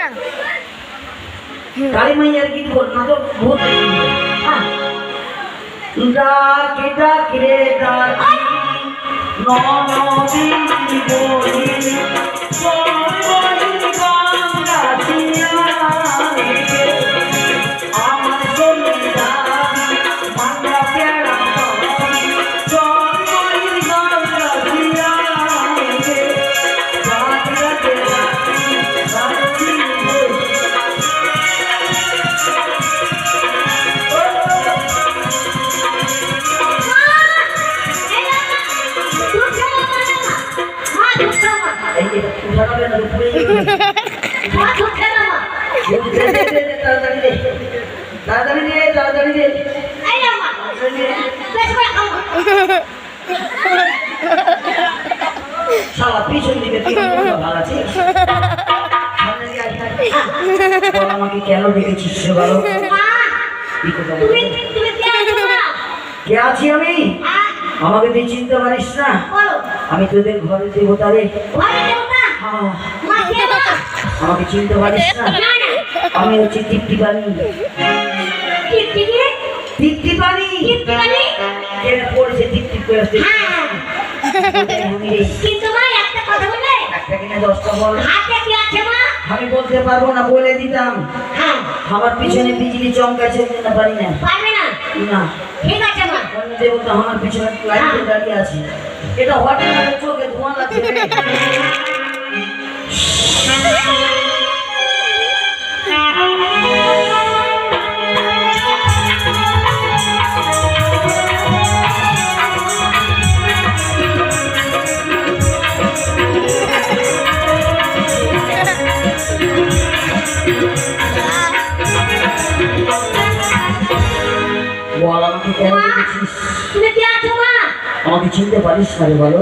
না কালী মাইয়ার গীত বল না তো ভূত ডাকি ডাকি রে ডাকি ননদি বলি আমার জন্য মান্না পেড়া পিছন দিকে ভালো আছে আমাকে কেন দেখেছিস সে ভালো কে আছি আমি আমাকে তুই চিনতে পারিস না আমি তোদের ঘরে দেবতা রে আমাকে চিনতে পারিস না আমি হচ্ছি তৃপ্তি পানি তৃপ্তি পানি কেন পড়েছে তৃপ্তি করে আসতে আমি বলতে পারবো না বলে দিতাম আমার পিছনে বিজলি চমকাছে না পারি না না ঠিক আছে মা অন্য দেবতা আমার পিছনে লাইটে দাঁড়িয়ে আছে এটা হঠাৎ করে চোখে ধোঁয়া লাগছে বল আমাকে কেন দেখেছিস? আমাকে চিনতে পারিস না রে বলো?